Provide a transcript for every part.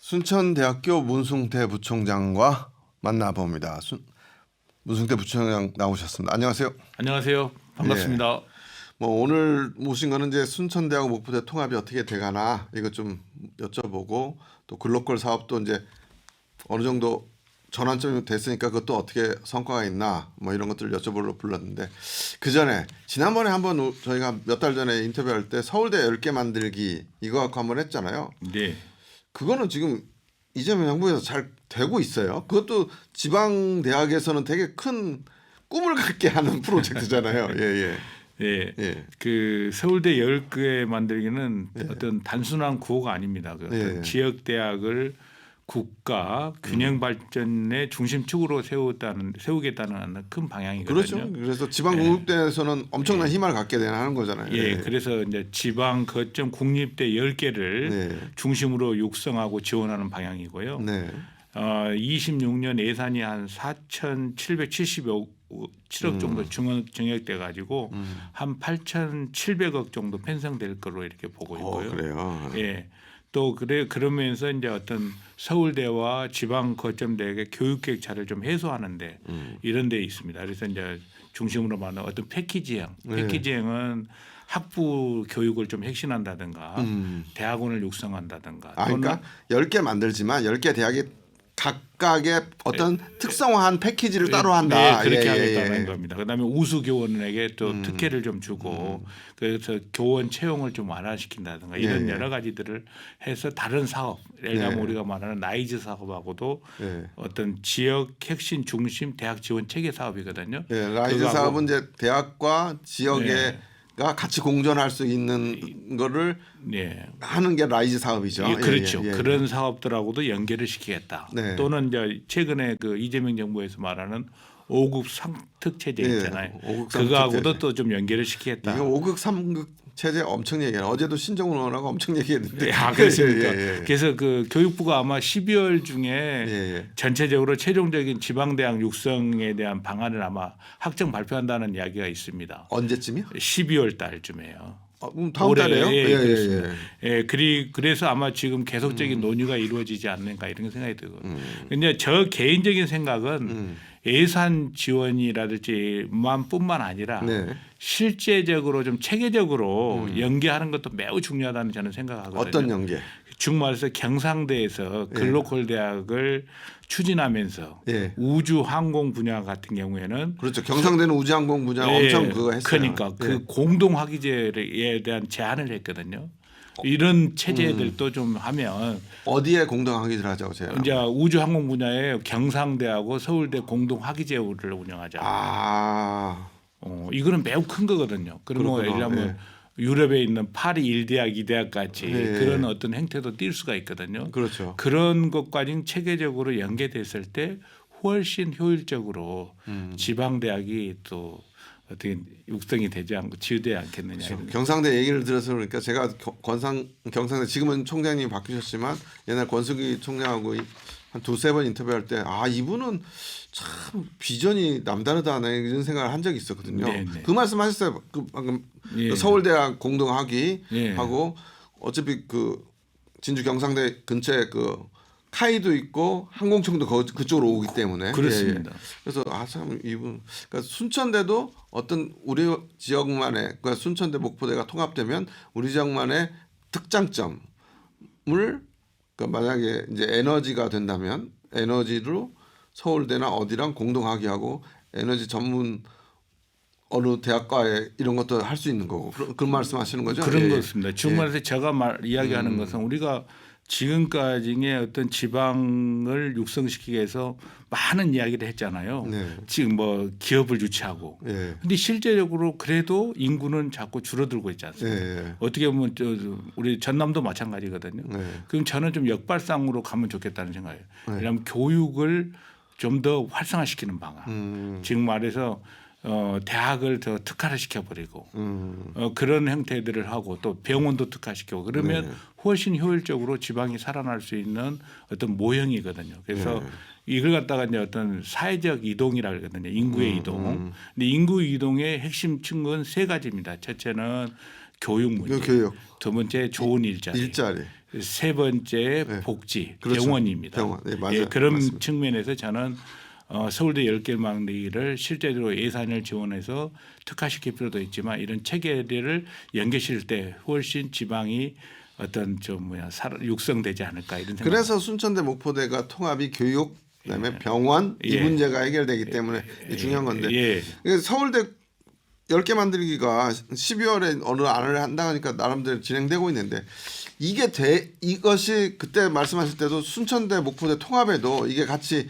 순천대학교 문승태 부총장과 만나봅니다. 문승태 부총장 나오셨습니다. 안녕하세요. 안녕하세요. 반갑습니다. 뭐 오늘 모신 거는 이제 순천대하고 목포대 통합이 어떻게 돼가나 이거 좀 여쭤보고 또 글로컬 사업도 이제 어느 정도 전환점이 됐으니까 그것도 어떻게 성과가 있나 뭐 이런 것들을 여쭤보려고 불렀는데 그 전에 지난번에 한번 저희가 몇 달 전에 인터뷰할 때 서울대 10개 만들기 이거 갖고 한번 했잖아요. 네. 그거는 지금 이재명 정부에서 잘 되고 있어요. 그것도 지방 대학에서는 되게 큰 꿈을 갖게 하는 프로젝트잖아요. 예. 그 서울대 10개 만들기는 어떤 단순한 구호가 아닙니다. 그 어떤 지역 대학을 국가 균형 발전의 중심축으로 세우겠다는 큰 방향이거든요. 그렇죠. 그래서 지방 공립대에서는 엄청난 힘을 갖게 하는 거잖아요. 그래서 이제 지방 거점 국립대 10개를 중심으로 육성하고 지원하는 방향이고요. 26년 예산이 한 4,770억 정도 증액돼 가지고 한 8,700억 정도 편성될 거로 이렇게 보고 있고요. 그래요. 또 그러면서 이제 어떤 서울대와 지방 거점대의 교육 격차를 좀 해소하는데 이런 데 있습니다. 그래서 이제 중심으로 말하는 어떤 패키지형은 학부 교육을 좀 혁신한다든가 대학원을 육성한다든가. 그러니까 10개 만들지만 10개 대학이 각각의 어떤 특성화한 패키지를 따로 한다. 그렇게 하겠다는 겁니다. 그다음에 우수 교원에게 또 특혜를 좀 주고 그래서 교원 채용을 좀 완화시킨다든가 이런 여러 가지들을 해서 다른 사업, 예를 들면 우리가 말하는 라이즈 사업하고도 어떤 지역 혁신 중심 대학 지원 체계 사업이거든요. 라이즈 사업은 이제 대학과 지역에 가 같이 공존할 수 있는 거를 하는 게 라이즈 사업이죠. 그렇죠. 그런 사업들하고도 연계를 시키겠다. 또는 이제 최근에 그 이재명 정부에서 말하는 5급 상특 체제 있잖아요. 그거하고도 또 좀 연계를 시키겠다. 이거 5급 3급 체제 엄청 얘기해요. 어제도 신정훈 의원하고 엄청 얘기했는데. 그렇습니까? 그래서 그 교육부가 아마 12월 중에 전체적으로 최종적인 지방대학 육성에 대한 방안을 아마 확정 발표한다는 이야기가 있습니다. 언제쯤이요? 12월 달쯤에요. 다음 달에요? 그렇습니다. 그래서 아마 지금 계속적인 논의가 이루어지지 않는가 이런 생각이 들거든요. 근데 저 개인적인 생각은 예산 지원이라든지뿐만 아니라 실제적으로 좀 체계적으로 연계하는 것도 매우 중요하다는 저는 생각하거든요. 어떤 연계? 즉 말해서 경상대에서 글로컬 대학을 추진하면서 우주 항공 분야 같은 경우에는 그렇죠. 경상대는 우주항공 분야 엄청 그거 했어요. 그러니까 그 공동 학위제에 대한 제안을 했거든요. 이런 체제들도 좀 하면 어디에 공동 학위를 하자고 제가 이제 우주 항공 분야에 경상대하고 서울대 공동 학위제를 운영하자. 이거는 매우 큰 거거든요. 그러면 예를 들면 유럽에 있는 파리 1대학, 2대학 같이 그런 어떤 행태도 띌 수가 있거든요. 그렇죠. 그런 것까지 체계적으로 연계됐을 때 훨씬 효율적으로 지방 대학이 또 어떻게 육성이 되지 않고 지어되지 않겠느냐. 그렇죠. 경상대 얘기를 들어서 그러니까 제가 경상대 지금은 총장님이 바뀌셨지만 옛날 권수기 총장하고 한 두세 번 인터뷰할 때 이분은 참 비전이 남다르다는 이런 생각을 한 적이 있었거든요. 그 말씀하셨어요. 그 방금 서울대학 공동학위 하고 어차피 그 진주 경상대 근처에 그 카이도 있고 항공청도 그쪽으로 오기 때문에 그렇습니다. 그래서 참 이분 그러니까 순천대도 어떤 우리 지역만의 그러니까 순천대 목포대가 통합되면 우리 지역만의 특장점을 그러니까 만약에 이제 에너지가 된다면 에너지로 서울대나 어디랑 공동학위하고 에너지 전문 어느 대학과에 이런 것도 할 수 있는 거고 그런 말씀하시는 거죠? 그런 것입니다. 즉 말해서 제가 이야기하는 것은 우리가 지금까지의 어떤 지방을 육성시키기 위해서 많은 이야기를 했잖아요. 지금 뭐 기업을 유치하고. 근데 실제적으로 그래도 인구는 자꾸 줄어들고 있지 않습니까? 어떻게 보면 우리 전남도 마찬가지거든요. 그럼 저는 좀 역발상으로 가면 좋겠다는 생각이에요. 왜냐하면 교육을 좀 더 활성화시키는 방안. 지금 말해서 대학을 더 특화를 시켜버리고 그런 형태들을 하고 또 병원도 특화시키고 그러면 훨씬 효율적으로 지방이 살아날 수 있는 어떤 모형이거든요. 그래서 이걸 갖다가 이제 어떤 사회적 이동이라고 하거든요. 인구의 이동. 근데 인구 이동의 핵심 층은 세 가지입니다. 첫째는 교육 문제. 두 번째 좋은 일자리. 세 번째 네. 복지 그렇죠. 병원입니다. 병원. 네, 맞아요. 그런 맞습니다. 측면에서 저는 서울대 10개 망대기를 실제로 예산을 지원해서 특화시킬 필요도 있지만 이런 체계를 연계시킬 때 훨씬 지방이 어떤 육성되지 않을까 이런 생각. 그래서 순천대 목포대가 통합이 교육 그다음에 병원 이 예. 문제가 해결되기 때문에 중요한 건데 예. 그래서 서울대 10개 만들기가 12월에 어느 안을 한다니까 나름대로 진행되고 있는데 이것이 그때 말씀하실 때도 순천대 목포대 통합에도 이게 같이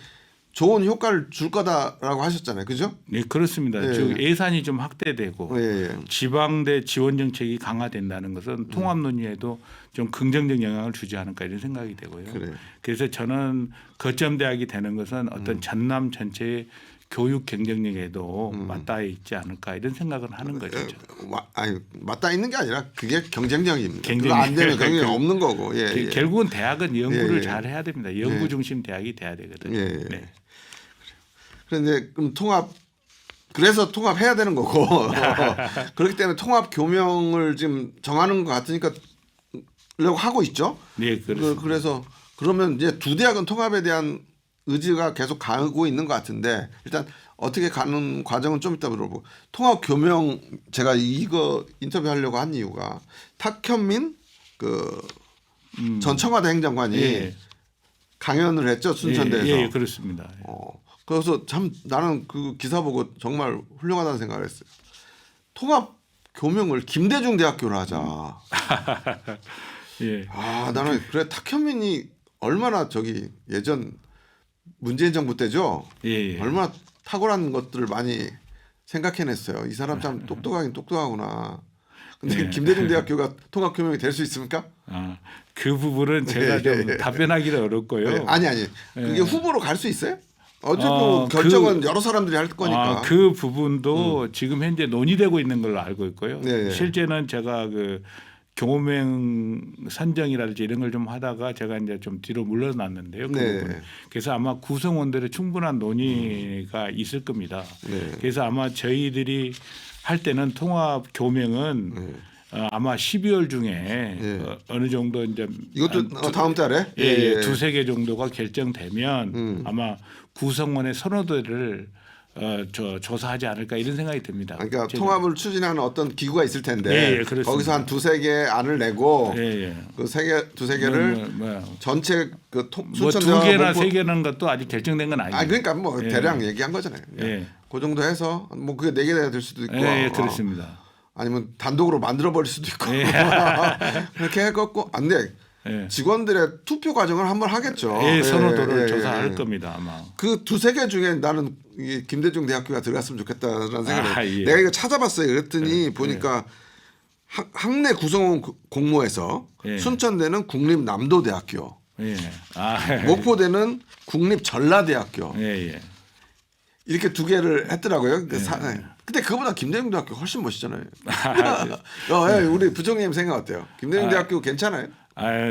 좋은 효과를 줄 거다라고 하셨잖아요. 그죠? 네, 그렇습니다. 예. 즉 예산이 좀 확대되고 예. 지방대 지원 정책이 강화된다는 것은 통합 논의에도 좀 긍정적 영향을 주지 않을까 이런 생각이 되고요. 그래요. 그래서 저는 거점 대학이 되는 것은 어떤 전남 전체의 교육 경쟁력에도 맞닿아 있지 않을까 이런 생각을 하는 거죠. 아니 맞닿아 있는 게 아니라 그게 경쟁력입니다. 그거 경쟁력. 안 되면 경쟁력 없는 거고. 예. 결국은 대학은 연구를 예. 잘 해야 됩니다. 연구 중심 대학이 돼야 되거든요. 예. 네. 그런데 그럼 그래서 통합해야 되는 거고 그렇기 때문에 통합 교명을 지금 정하는 것 같으니까 하고 있죠. 네, 그렇습니다. 그래서 그러면 이제 두 대학은 통합에 대한 의지가 계속 가고 있는 것 같은데 일단 어떻게 가는 과정은 좀 이따 물어보고 통합 교명 제가 이거 인터뷰하려고 한 이유가 탁현민 전 청와대 행정관이 예. 강연을 했죠 순천대에서. 예, 그렇습니다. 그래서 참 나는 그 기사 보고 정말 훌륭하다는 생각을 했어요. 통합 교명을 김대중 대학교로 하자. 예. 나는 그래 탁현민이 얼마나 예전 문재인 정부 때죠. 예. 얼마나 탁월한 것들을 많이 생각해냈어요. 이 사람 참 똑똑하긴 똑똑하구나. 근데 김대중 대학교가 통합 교명이 될 수 있습니까? 그 부분은 제가 좀 답변하기는 어렵고요. 아니 그게 후보로 갈 수 있어요? 어쨌든 결정은 여러 사람들이 할 거니까. 그 부분도 지금 현재 논의되고 있는 걸로 알고 있고요. 네. 실제는 제가 교명 선정이라든지 이런 걸 좀 하다가 제가 이제 좀 뒤로 물러났는데요. 그 네. 부분은. 그래서 아마 구성원들의 충분한 논의가 있을 겁니다. 네. 그래서 아마 저희들이 할 때는 통합 교명은 아마 12월 중에 어느 정도 이제 이것도 다음 달에 두세 개 정도가 결정되면 아마 구성원의 선호도를 조사하지 않을까 이런 생각이 듭니다. 그러니까 통합을 추진하는 어떤 기구가 있을 텐데 거기서 한 두세 개 안을 내고 그 두세 개를 전체 두 개나 세 개는 것도 아직 결정된 건 아니에요. 그러니까 대략 얘기한 거잖아요. 그 정도 해서 그게 네 개가 될 수도 있고. 그렇습니다. 아니면 단독으로 만들어 버릴 수도 있고. 그렇게 해갖고 안 돼. 직원들의 투표 과정을 한번 하겠죠. 선호도를 조사할 겁니다 아마. 그 두세 개 중에 나는 이 김대중 대학교가 들어갔으면 좋겠다라는 생각을 내가 이거 찾아봤어요. 그랬더니 보니까 학내 구성원 공모에서 순천대는 국립남도대학교, 목포대는 국립전라대학교 이렇게 두 개를 했더라고요. 근데 그거보다 김대중 대학교 훨씬 멋있잖아요. 우리 부총님 생각 어때요? 김대중 대학교 괜찮아요?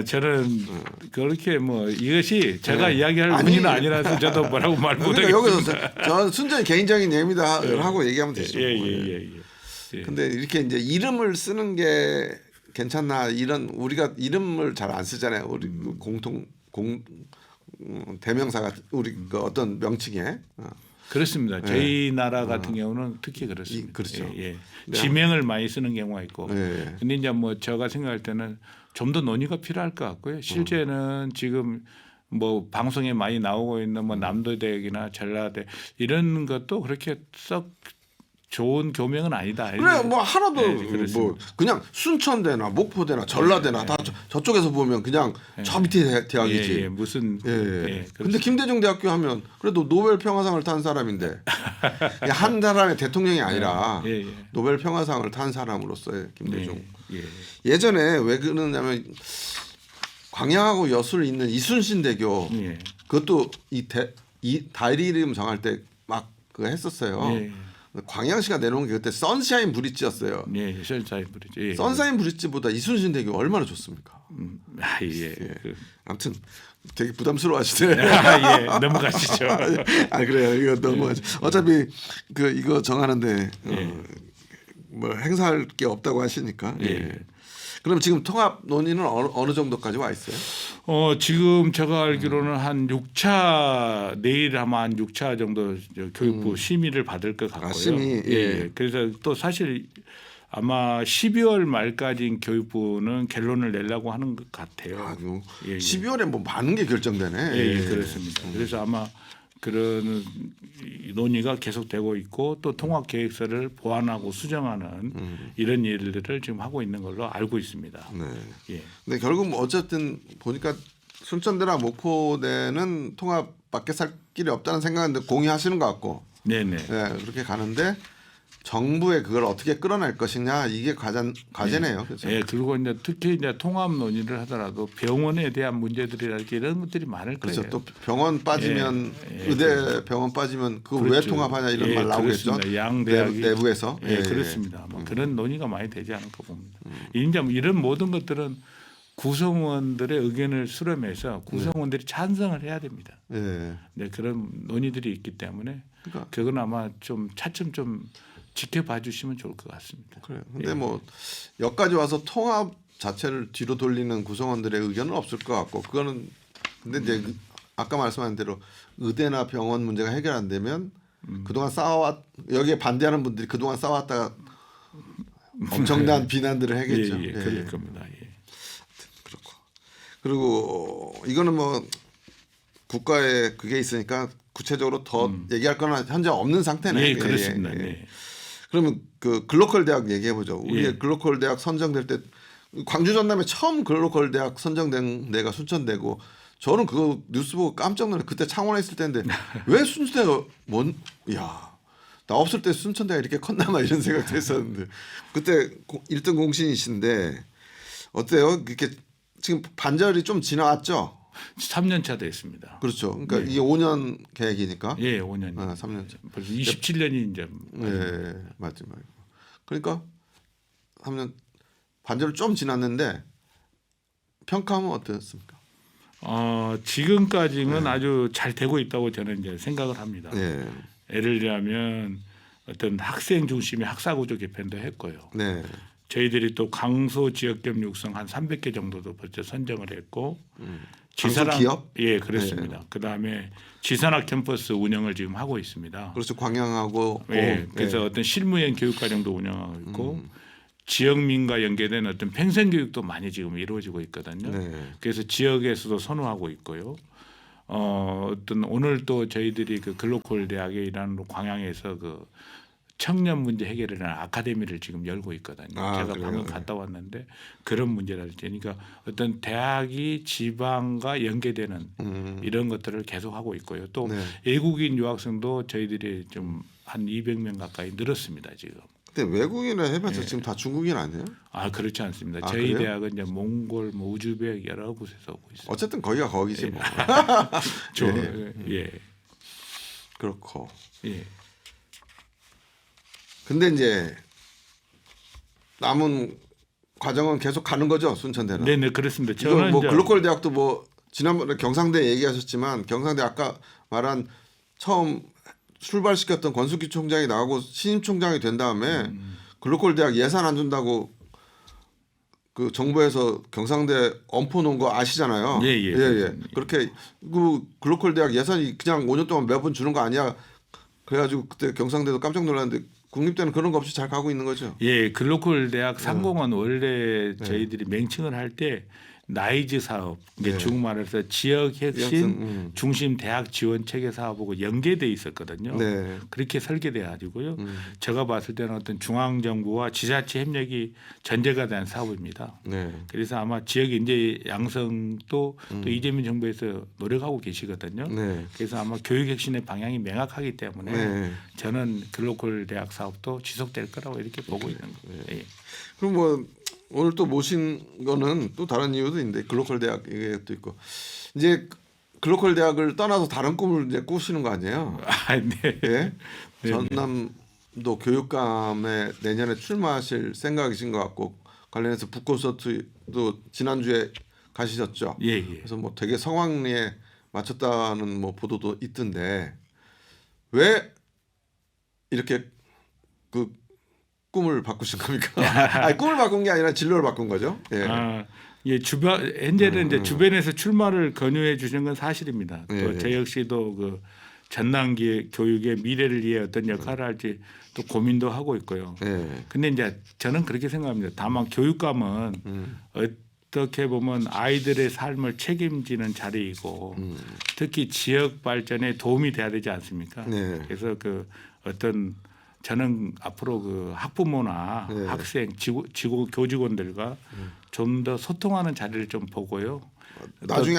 저는 그렇게 이것이 제가 이야기할 문의는 아니라서 저도 뭐라고 말 못하겠습니다. 여기서 저 순전히 개인적인 예입니다 하고 얘기하면 되죠. 근데 이렇게 이제 이름을 쓰는 게 괜찮나 우리가 이름을 잘 안 쓰잖아요. 우리 대명사가 우리 어떤 명칭에. 그렇습니다. 저희 나라 같은 경우는 특히 그렇습니다. 그렇죠. 지명을 많이 쓰는 경우가 있고. 근데 이제 제가 생각할 때는 좀 더 논의가 필요할 것 같고요. 실제는 지금 방송에 많이 나오고 있는 남도대학이나 전라대 이런 것도 그렇게 썩 좋은 교명은 아니다. 그래 하나도 그냥 순천대나 목포대나 전라대나 다 저쪽에서 보면 그냥 저 밑에 대학이지. 무슨 근데 김대중 대학교 하면 그래도 노벨 평화상을 탄 사람인데 한 사람의 대통령이 아니라 노벨 평화상을 탄 사람으로서의 김대중. 예전에 왜 그러냐면 광양하고 여수를 잇는 이순신대교 그것도 이 다리 이름 정할 때 막 그거 했었어요. 광양시가 내놓은 게 그때 선샤인 브릿지였어요. 선샤인 브릿지. 선샤인 브릿지보다 이순신 대교 얼마나 좋습니까? 아무튼 되게 부담스러워하시네. 넘어가시죠. 그래요. 이거 넘어가죠. 어차피 이거 정하는데 행사할 게 없다고 하시니까. 그럼 지금 통합 논의는 어느 정도까지 와 있어요? 지금 제가 알기로는 한 6차 내일 아마 한 6차 정도 교육부 심의를 받을 것 같고요. 심의, 예. 그래서 또 사실 아마 12월 말까지 교육부는 결론을 내려고 하는 것 같아요. 12월에 뭐 많은 게 결정되네. 예, 그렇습니다. 그래서 아마 그런 논의가 계속되고 있고 또 통합 계획서를 보완하고 수정하는 이런 일들을 지금 하고 있는 걸로 알고 있습니다. 네. 예. 근데 결국 뭐 어쨌든 보니까 순천대나 목포대는 통합밖에 살 길이 없다는 생각인데 공유하시는 것 같고. 네네. 네, 그렇게 가는데 정부에 그걸 어떻게 끌어낼 것이냐 이게 과제네요. 그렇죠? 예, 그리고 이제 특히 이제 통합 논의를 하더라도 병원에 대한 문제들이랄지 이런 것들이 많을 거예요. 그렇죠. 또 병원 빠지면 의대 그렇죠. 병원 빠지면 그거 왜 그렇죠. 통합하냐 이런 말 나오겠죠. 그렇습니다. 양 대학이 내부에서. 그렇습니다. 뭐 그런 논의가 많이 되지 않을까 봅니다. 이제 이런 모든 것들은 구성원들의 의견을 수렴해서 구성원들이 찬성을 해야 됩니다. 예. 네, 그런 논의들이 있기 때문에 그러니까 그건 아마 좀 차츰 좀 지켜봐 주시면 좋을 것 같습니다. 그래요. 근데 뭐 여기까지 와서 통합 자체를 뒤로 돌리는 구성원들의 의견은 없을 것 같고 그거는 근데 이제 아까 말씀하신 대로 의대나 병원 문제가 해결 안 되면 그동안 싸워왔 여기에 반대하는 분들이 그동안 싸웠다가 엄청난 비난들을 하겠죠. 그럴 겁니다. 그렇고 그리고 이거는 뭐 국가에 그게 있으니까 구체적으로 더 얘기할 거는 현재 없는 상태네. 예, 그렇습니다. 네. 그러면 그 글로컬 대학 얘기해 보죠. 우리 글로컬 대학 선정될 때 광주 전남에 처음 글로컬 대학 선정된 데가 순천대고 저는 그거 뉴스 보고 깜짝 놀랐어요. 그때 창원에 있을 때인데 왜 순천대가 나 없을 때 순천대가 이렇게 컸나마 이런 생각도 했었는데 그때 1등 공신이신데 어때요? 이렇게 지금 반절이 좀 지나왔죠? 3년 차 됐습니다. 그렇죠. 그러니까 이게 5년 계획이니까. 예, 5년. 3년 차. 벌써 27년이 이제. 네, 맞죠. 그러니까 3년 반절을 좀 지났는데 평가하면 어떻습니까? 지금까지는 아주 잘 되고 있다고 저는 이제 생각을 합니다. 네. 예를 들면 어떤 학생 중심의 학사구조 개편도 했고요. 네. 저희들이 또 강소 지역겸 육성 한 300개 정도도 벌써 선정을 했고 지산학 기업? 예, 그렇습니다. 그다음에 지산학 캠퍼스 운영을 지금 하고 있습니다. 그렇죠. 광양하고 그래서 어떤 실무형 교육과정도 운영하고 있고 지역민과 연계된 어떤 평생 교육도 많이 지금 이루어지고 있거든요. 네. 그래서 지역에서도 선호하고 있고요. 어떤 오늘 또 저희들이 그 글로컬 대학에 일하는 광양에서 그 청년 문제 해결을 하는 아카데미를 지금 열고 있거든요. 제가 그래요? 방금 갔다 왔는데 그런 문제랄지 그러니까 어떤 대학이 지방과 연계되는 이런 것들을 계속 하고 있고요. 또 외국인 유학생도 저희들이 좀 한 200명 가까이 늘었습니다 지금. 근데 외국인을 해봤자 지금 다 중국인 아니에요? 그렇지 않습니다. 저희 그래요? 대학은 이제 몽골, 우즈벡 여러 곳에서 오고 있어요. 어쨌든 거기가 거기지 뭐. 예. 그렇고. 예. 근데 이제 남은 과정은 계속 가는 거죠 순천대는. 네, 그렇습니다. 저는 뭐 글로컬 대학도 뭐 지난번에 경상대 얘기하셨지만 경상대 아까 말한 처음 출발시켰던 권수기 총장이 나가고 신임 총장이 된 다음에 글로컬 대학 예산 안 준다고 그 정부에서 경상대 엄포 놓은 거 아시잖아요. 예. 그렇게 그 글로컬 대학 예산이 그냥 5년 동안 매번 주는 거 아니야. 그래가지고 그때 경상대도 깜짝 놀랐는데 국립대는 그런 거 없이 잘 가고 있는 거죠. 예, 글로컬 대학 상공은 원래 저희들이 맹칭을 할 때 나이즈 사업, 중국말해서 지역 혁신 중심 대학 지원 체계 사업하고 연계돼 있었거든요. 네. 그렇게 설계돼 가지고요. 제가 봤을 때는 어떤 중앙 정부와 지자체 협력이 전제가 된 사업입니다. 네. 그래서 아마 지역 인재 양성도 또 이재명 정부에서 노력하고 계시거든요. 네. 그래서 아마 교육 혁신의 방향이 명확하기 때문에 네. 저는 글로컬 대학 사업도 지속될 거라고 이렇게 보고 있는 거예요. 예. 그럼 뭐 오늘 또 모신 거는 또 다른 이유도 있는데 글로컬 대학 얘기도 있고 이제 글로컬 대학을 떠나서 다른 꿈을 이제 꾸시는 거 아니에요? 네. 예? 전남도 교육감에 내년에 출마하실 생각이신 것 같고 관련해서 북콘서트도 지난주에 가시셨죠? 예. 그래서 뭐 되게 성황리에 마쳤다는 뭐 보도도 있던데 왜 이렇게 그 꿈을 바꾸신 겁니까? 아니, 꿈을 바꾼 게 아니라 진로를 바꾼 거죠. 예. 예, 현재는 이제 주변에서 출마를 권유해 주신 건 사실입니다. 또 예. 저 역시도 그 전남기 교육의 미래를 위해 어떤 역할을 할지 또 고민도 하고 있고요. 예. 근데 이제 저는 그렇게 생각합니다. 다만 교육감은 어떻게 보면 아이들의 삶을 책임지는 자리이고 특히 지역 발전에 도움이 돼야 되지 않습니까? 네. 그래서 그 어떤 저는 앞으로 그 학부모나 네. 학생, 교직원들과 좀 더 소통하는 자리를 좀 보고요. 나중에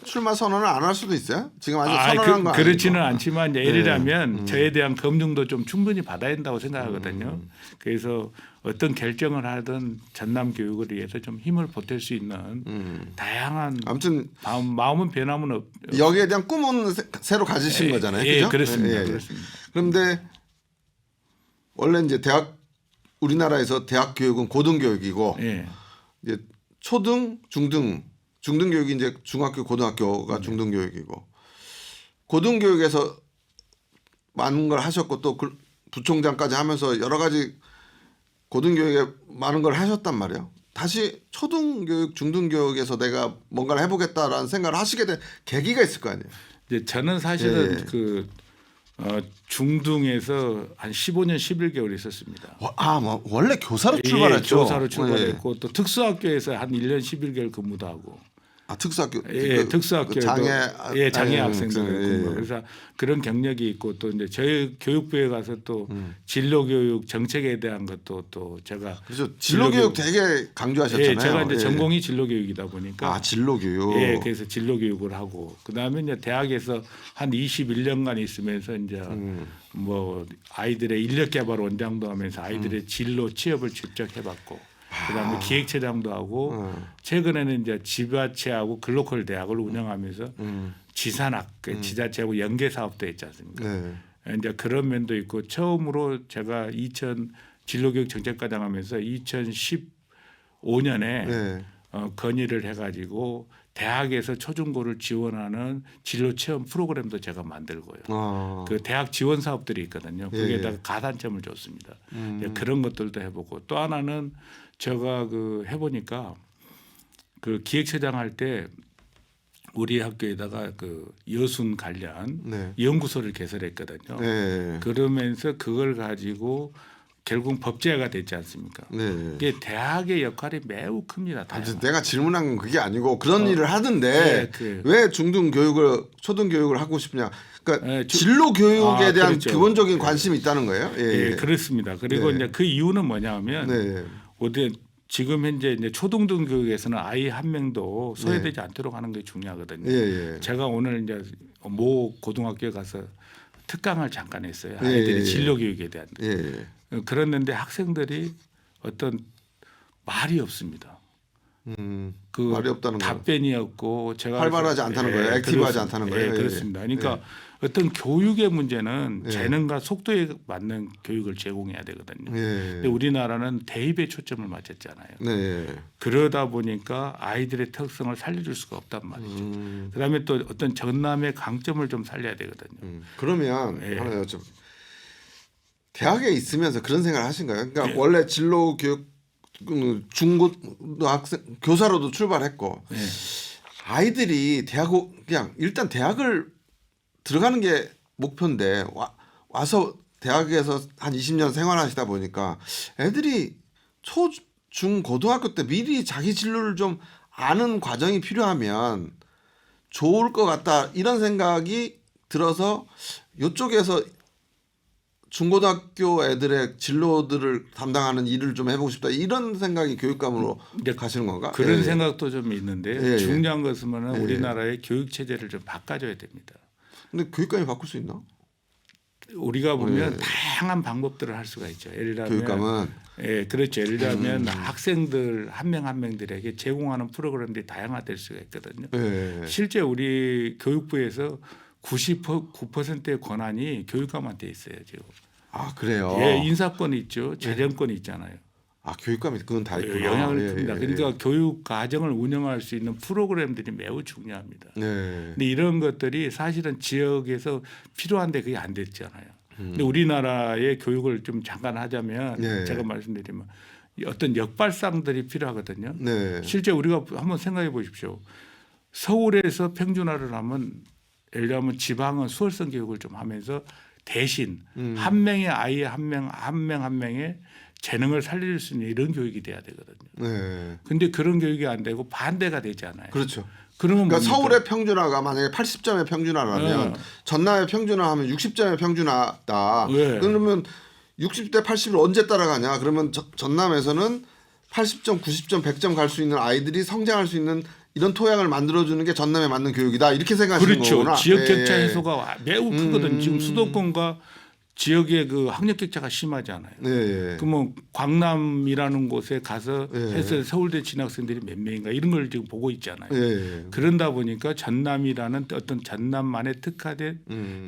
출마 선언을 안 할 수도 있어요? 지금 아직 선언한 거 아니고. 그렇지는 않지만 이제 예를 들면 저에 대한 검증도 좀 충분히 받아야 된다고 생각하거든요. 그래서 어떤 결정을 하든 전남 교육을 위해서 좀 힘을 보탤 수 있는 다양한 아무튼 마음은 변함은 여기에 대한 꿈은 새로 가지신 거잖아요. 예, 그죠? 그렇습니다. 예. 그렇습니다. 그런데 원래 이제 우리나라에서 대학 교육은 고등 교육이고 예. 이제 초등, 중등 교육이 이제 중학교, 고등학교가 중등 교육이고 고등 교육에서 많은 걸 하셨고 또 부총장까지 하면서 여러 가지 고등 교육에 많은 걸 하셨단 말이에요. 다시 초등 교육, 중등 교육에서 내가 뭔가를 해보겠다라는 생각을 하시게 된 계기가 있을 거 아니에요. 이제 저는 사실은 예. 그 중등에서 한 15년 11개월 있었습니다. 뭐 원래 교사로 예, 출발했죠. 교사로 출발했고 또 특수학교에서 한 1년 11개월 근무도 하고. 특수학교. 예, 특수학교 장애 학생들 예. 그래서 그런 경력이 있고 또 이제 저희 교육부에 가서 또 진로교육 정책에 대한 것도 또 제가 그렇죠. 진로교육 되게 강조하셨잖아요. 예, 제가 이제 전공이 진로교육이다 보니까 진로교육. 예, 그래서 진로교육을 하고 그다음에 이제 대학에서 한 21년간 있으면서 이제 뭐 아이들의 인력개발 원장도 하면서 아이들의 진로 취업을 직접 해봤고. 그다음에 기획처장도 하고 최근에는 이제 지자체하고 글로컬 대학을 운영하면서 지산학 지자체하고 연계 사업도 했지 않습니까? 네. 이제 그런 면도 있고 처음으로 제가 진로교육 정책과장 하면서 2015년에 네. 건의를 해가지고 대학에서 초중고를 지원하는 진로 체험 프로그램도 제가 만들고요. 그 대학 지원 사업들이 있거든요. 거기에다가 가산점을 줬습니다. 그런 것들도 해보고 또 하나는 제가 그 해보니까 그 기획처장 할 때 우리 학교에다가 그 여순 관련 연구소를 개설했거든요. 네. 그러면서 그걸 가지고 결국 법제화가 됐지 않습니까? 이게 대학의 역할이 매우 큽니다. 내가 질문한 건 그게 아니고 그런 일을 하던데 왜 중등 교육을 초등 교육을 하고 싶냐? 그러니까 진로 교육에 대한 그렇죠. 기본적인 관심이 있다는 거예요. 예, 그렇습니다. 그리고 이제 그 이유는 뭐냐면 지금 현재 이제 초등등 교육에서는 아이 한 명도 소외되지 않도록 하는 게 중요하거든요. 제가 오늘 이제 모 고등학교에 가서 특강을 잠깐 했어요. 아이들의 진로 교육에 대한. 그랬는데 학생들이 어떤 말이 없습니다. 그 말이 없다는 거. 답변이었고 제가 활발하지 않다는 거예요. 액티브하지 않다는 거예요. 그렇습니다. 그러니까 어떤 교육의 문제는 재능과 속도에 맞는 교육을 제공해야 되거든요. 근데 우리나라는 대입에 초점을 맞췄잖아요. 그러다 보니까 아이들의 특성을 살려줄 수가 없단 말이죠. 그다음에 또 어떤 전남의 강점을 좀 살려야 되거든요. 그러면 하나 여쭤. 대학에 있으면서 그런 생각을 하신 거예요? 그러니까 원래 진로 교육 중고등학생 교사로도 출발했고 아이들이 그냥 일단 대학을 들어가는 게 목표인데 와서 대학에서 한 20년 생활하시다 보니까 애들이 초, 중, 고등학교 때 미리 자기 진로를 좀 아는 과정이 필요하면 좋을 것 같다 이런 생각이 들어서 이쪽에서 중고등학교 애들의 진로들을 담당하는 일을 좀 해보고 싶다 이런 생각이 교육감으로 가시는 건가? 그런 생각도 좀 있는데 중요한 것은 우리나라의 교육 체제를 좀 바꿔줘야 됩니다. 근데 교육감이 바꿀 수 있나? 우리가 보면 다양한 방법들을 할 수가 있죠. 예를 들면 교육감은 그렇죠. 예를 들면 학생들 한 명 한 명들에게 제공하는 프로그램들이 다양화될 수가 있거든요. 실제 우리 교육부에서 99%의 권한이 교육감한테 있어요 지금. 그래요? 인사권이 있죠. 재정권이 있잖아요. 교육감이 그건 다 있구나. 영향을 줍니다. 그러니까 교육 과정을 운영할 수 있는 프로그램들이 매우 중요합니다. 근데 이런 것들이 사실은 지역에서 필요한데 그게 안 됐잖아요. 근데 우리나라의 교육을 좀 잠깐 하자면 네. 제가 말씀드리면 어떤 역발상들이 필요하거든요. 네. 실제 우리가 한번 생각해 보십시오. 서울에서 평준화를 하면 예를 들면 지방은 수월성 교육을 좀 하면서 대신 한 명의 아이 한 명의 재능을 살릴 수 있는 이런 교육이 돼야 되거든요. 네. 근데 그런 교육이 안 되고 반대가 되잖아요. 그렇죠. 그러면 그러니까 뭡니까? 서울의 평준화가 만약에 80점의 평준화라면 전남의 평준화하면 60점의 평준화다. 네. 그러면 60대 80을 언제 따라가냐? 그러면 전남에서는 80점, 90점, 100점 갈 수 있는 아이들이 성장할 수 있는 이런 토양을 만들어주는 게 전남에 맞는 교육이다. 이렇게 생각하시는 그렇죠. 거구나. 지역 격차 예. 해소가 매우 크거든요. 지금 수도권과 지역의 그 학력 격차가 심하잖아요. 네. 그러면 광남이라는 곳에 가서 예. 해서 서울대 진학생들이 몇 명인가 이런 걸 지금 보고 있잖아요. 예. 그런다 보니까 전남이라는 어떤 전남만의 특화된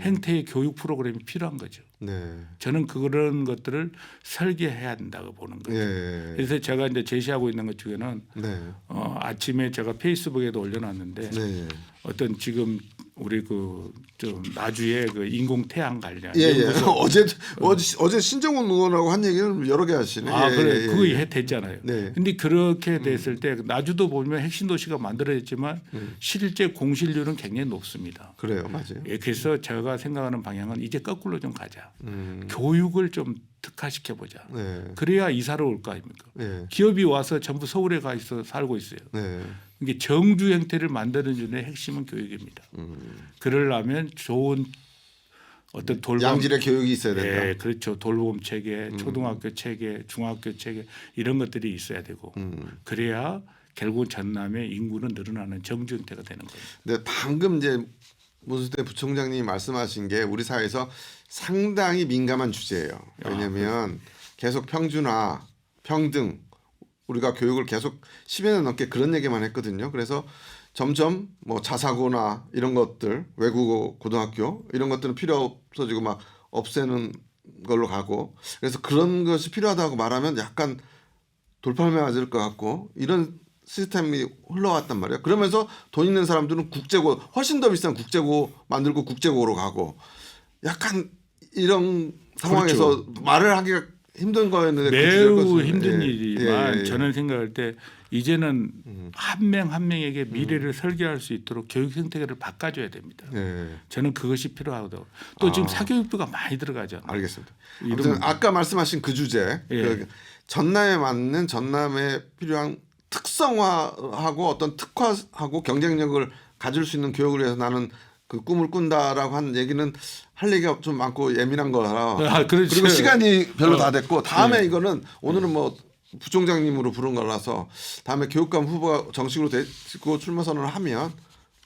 행태의 교육 프로그램이 필요한 거죠. 네. 저는 그런 것들을 설계해야 된다고 보는 거죠. 예. 그래서 제가 이제 제시하고 있는 것 중에는 네. 아침에 제가 페이스북에도 올려놨는데 네. 어떤 지금 우리 그 좀 나주의 그 인공 태양 관련 예, 예. 연구소. 어제 신정훈 의원하고 한 얘기는 여러 개 하시네. 아, 예, 그래. 예, 그거 예. 됐잖아요. 네. 근데 그렇게 됐을 때 나주도 보면 핵심 도시가 만들어졌지만 실제 공실률은 굉장히 높습니다. 그래요, 맞아요. 예, 그래서 제가 생각하는 방향은 이제 거꾸로 좀 가자. 교육을 좀 특화시켜 보자. 네. 그래야 이사를 올 거 아닙니까? 네. 기업이 와서 전부 서울에 가 있어 살고 있어요. 네. 이게 정주 형태를 만드는 데의 핵심은 교육입니다. 그러려면 좋은 어떤 돌봄 양질의 교육이 있어야 된다. 예, 그렇죠. 돌봄 체계, 초등학교 체계, 중학교 체계 이런 것들이 있어야 되고 그래야 결국 전남의 인구는 늘어나는 정주 형태가 되는 거예요. 근데 방금 이제 문수대 부총장님이 말씀하신 게 우리 사회에서 상당히 민감한 주제예요. 왜냐하면 계속 평준화, 평등 우리가 교육을 계속 10여 년 넘게 그런 얘기만 했거든요. 그래서 점점 뭐 자사고나 이런 것들 외국어 고등학교 이런 것들은 필요 없어지고 막 없애는 걸로 가고 그래서 그런 것이 필요하다고 말하면 약간 돌팔매 맞을 것 같고 이런 시스템이 흘러왔단 말이에요. 그러면서 돈 있는 사람들은 국제고 훨씬 더 비싼 국제고 만들고 국제고로 가고 약간 이런 상황에서 그렇죠. 말을 하기가 힘든 거였는데 매우 힘든 예. 일이지만 예. 저는 생각할 때 이제는 한 명 한 명에게 미래를 설계할 수 있도록 교육 생태계를 바꿔줘야 됩니다. 예. 저는 그것이 필요하다고. 또 지금 사교육비가 많이 들어가죠. 알겠습니다. 이런 아무튼 아까 말씀하신 그 주제 예. 그 전남에 맞는 전남에 필요한 특성화하고 어떤 특화하고 경쟁력을 가질 수 있는 교육을 위해서 나는 그 꿈을 꾼다라고 한 얘기는 할 얘기가 좀 많고 예민한 거라 아, 그렇죠. 그리고 시간이 별로 다 됐고 다음에 네. 이거는 오늘은 뭐 부총장님으로 부른 거라서 다음에 교육감 후보가 정식으로 되고 출마 선언을 하면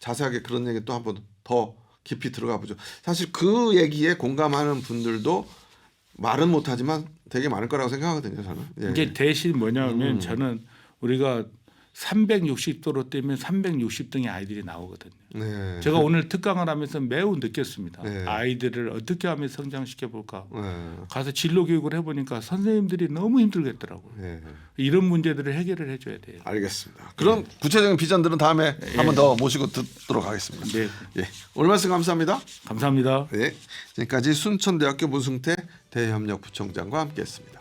자세하게 그런 얘기 또 한번 더 깊이 들어가 보죠. 사실 그 얘기에 공감하는 분들도 말은 못하지만 되게 많을 거라고 생각하거든요. 저는. 예. 이게 대신 뭐냐면 저는 우리가 360도로 뛰면 360등의 아이들이 나오거든요. 네. 제가 오늘 특강을 하면서 매우 느꼈습니다. 네. 아이들을 어떻게 하면 성장시켜 볼까. 네. 가서 진로 교육을 해보니까 선생님들이 너무 힘들겠더라고요. 네. 이런 문제들을 해결을 해줘야 돼요. 알겠습니다. 그럼 구체적인 비전들은 다음에 한 번 더 모시고 듣도록 하겠습니다. 네, 예. 오늘 말씀 감사합니다. 감사합니다. 네. 지금까지 순천대학교 문승태 대협력 부총장과 함께했습니다.